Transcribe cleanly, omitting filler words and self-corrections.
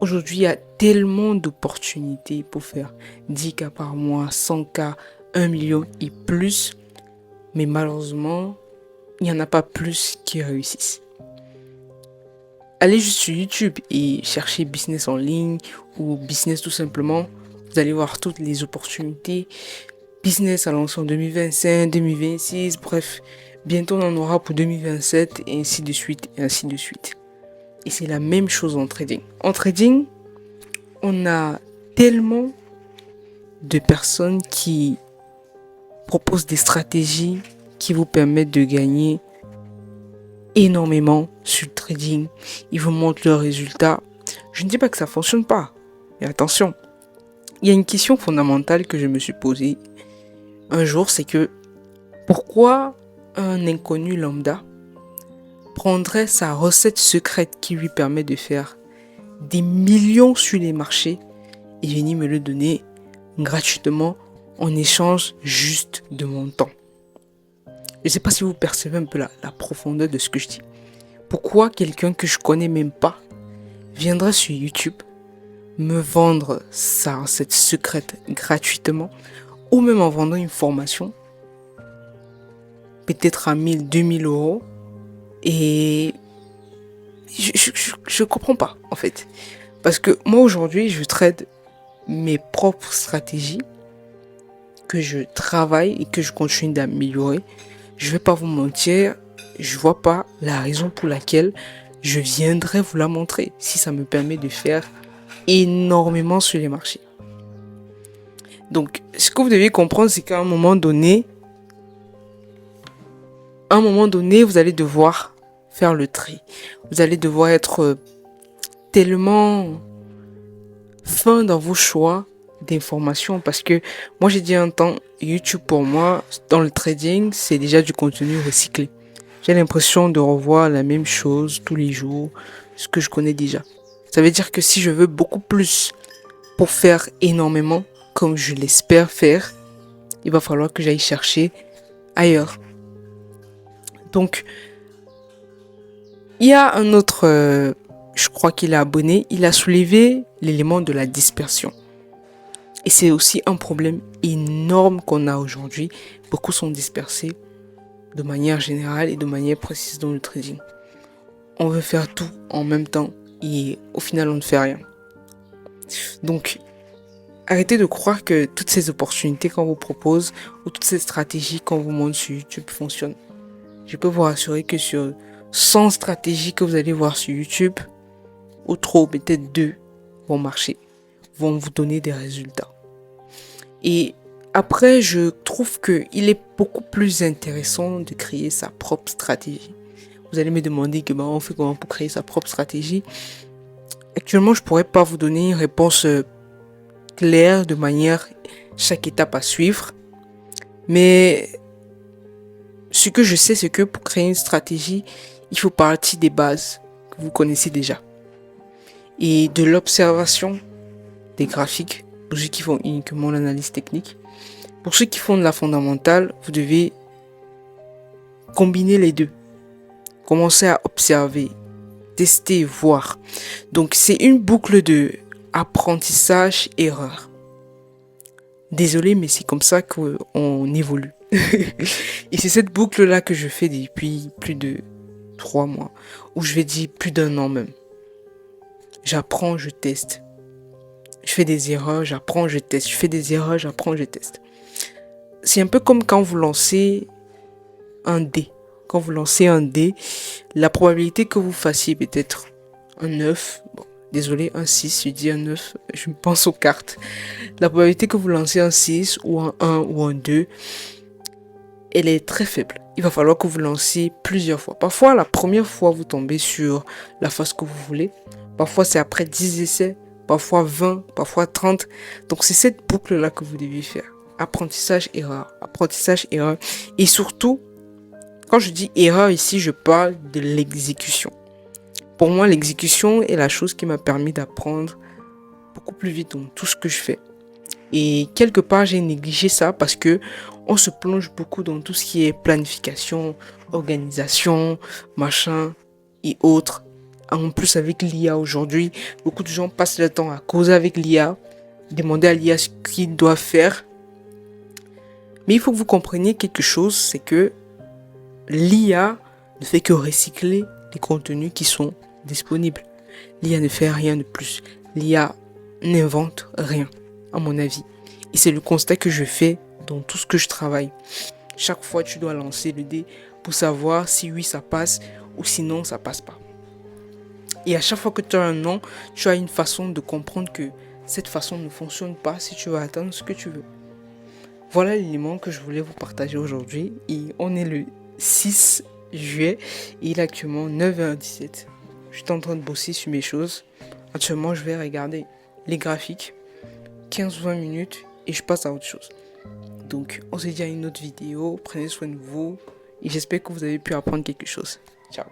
Aujourd'hui, il y a tellement d'opportunités pour faire 10K par mois, 100K, 1 million et plus. Mais malheureusement, il n'y en a pas plus qui réussissent. Allez juste sur YouTube et cherchez business en ligne ou business tout simplement. Vous allez voir toutes les opportunités. Business à lancer en 2025, 2026, bref. Bientôt on en aura pour 2027 et ainsi de suite et ainsi de suite. Et c'est la même chose en trading. En trading, on a tellement de personnes qui proposent des stratégies qui vous permettent de gagner énormément sur le trading. Ils vous montrent leurs résultats. Je ne dis pas que ça fonctionne pas. Mais attention, il y a une question fondamentale que je me suis posée un jour, c'est que pourquoi un inconnu lambda prendrait sa recette secrète qui lui permet de faire des millions sur les marchés et venir me le donner gratuitement en échange juste de mon temps. Je ne sais pas si vous percevez un peu la profondeur de ce que je dis. Pourquoi quelqu'un que je connais même pas viendra sur YouTube me vendre sa recette secrète gratuitement ou même en vendant une formation peut-être à 1000, 2000 euros et je comprends pas en fait. Parce que moi aujourd'hui je trade mes propres stratégies que je travaille et que je continue d'améliorer. Je vais pas vous mentir, je vois pas la raison pour laquelle je viendrais vous la montrer si ça me permet de faire énormément sur les marchés. Donc, ce que vous devez comprendre, c'est qu'à un moment donné, vous allez devoir faire le tri. Vous allez devoir être tellement fin dans vos choix d'informations parce que moi j'ai dit un temps, YouTube pour moi, dans le trading, c'est déjà du contenu recyclé. J'ai l'impression de revoir la même chose tous les jours, ce que je connais déjà. Ça veut dire que si je veux beaucoup plus pour faire énormément, comme je l'espère faire, il va falloir que j'aille chercher ailleurs. Donc, il y a un autre, je crois qu'il est abonné, il a soulevé l'élément de la dispersion. Et c'est aussi un problème énorme qu'on a aujourd'hui. Beaucoup sont dispersés de manière générale et de manière précise dans le trading. On veut faire tout en même temps et au final on ne fait rien. Donc, arrêtez de croire que toutes ces opportunités qu'on vous propose ou toutes ces stratégies qu'on vous montre sur YouTube fonctionnent. Je peux vous rassurer que sur 100 stratégies que vous allez voir sur YouTube, ou trop, peut-être 2 vont marcher, vont vous donner des résultats. Et après, je trouve qu'il est beaucoup plus intéressant de créer sa propre stratégie. Vous allez me demander que on fait comment pour créer sa propre stratégie. Actuellement, je pourrais pas vous donner une réponse claire de manière chaque étape à suivre. Mais ce que je sais, c'est que pour créer une stratégie, il faut partir des bases que vous connaissez déjà. Et de l'observation des graphiques, pour ceux qui font uniquement l'analyse technique. Pour ceux qui font de la fondamentale, vous devez combiner les deux. Commencer à observer, tester, voir. Donc c'est une boucle de apprentissage-erreur. Désolé, mais c'est comme ça qu'on évolue. Et c'est cette boucle-là que je fais depuis plus de 3 mois, ou je vais dire plus d'1 an même. J'apprends, je teste. Je fais des erreurs, j'apprends, je teste. Je fais des erreurs, j'apprends, je teste. C'est un peu comme quand vous lancez un dé. Quand vous lancez un dé, la probabilité que vous fassiez peut-être un 9, désolé, un 6, je dis un 9, je pense aux cartes. La probabilité que vous lancez un 6 ou un 1 ou un 2, elle est très faible. Il va falloir que vous lanciez plusieurs fois. Parfois, la première fois, vous tombez sur la face que vous voulez. Parfois, c'est après 10 essais, parfois 20, parfois 30. Donc, c'est cette boucle-là que vous devez faire. Apprentissage, erreur. Apprentissage, erreur. Et surtout, quand je dis erreur ici, je parle de l'exécution. Pour moi, l'exécution est la chose qui m'a permis d'apprendre beaucoup plus vite dans tout ce que je fais. Et quelque part, j'ai négligé ça parce que on se plonge beaucoup dans tout ce qui est planification, organisation, machin et autres. En plus, avec l'IA aujourd'hui, beaucoup de gens passent le temps à causer avec l'IA, demander à l'IA ce qu'il doit faire. Mais il faut que vous compreniez quelque chose, c'est que l'IA ne fait que recycler les contenus qui sont disponibles. L'IA ne fait rien de plus. L'IA n'invente rien, à mon avis. Et c'est le constat que je fais dans tout ce que je travaille. Chaque fois, tu dois lancer le dé pour savoir si oui, ça passe ou sinon, ça passe pas. Et à chaque fois que tu as un non, tu as une façon de comprendre que cette façon ne fonctionne pas si tu veux atteindre ce que tu veux. Voilà l'élément que je voulais vous partager aujourd'hui. Et on est le 6 juillet et il est actuellement 9h17. Je suis en train de bosser sur mes choses. Actuellement, je vais regarder les graphiques, 15-20 minutes et je passe à autre chose. Donc, on se dit à une autre vidéo. Prenez soin de vous et j'espère que vous avez pu apprendre quelque chose. Ciao.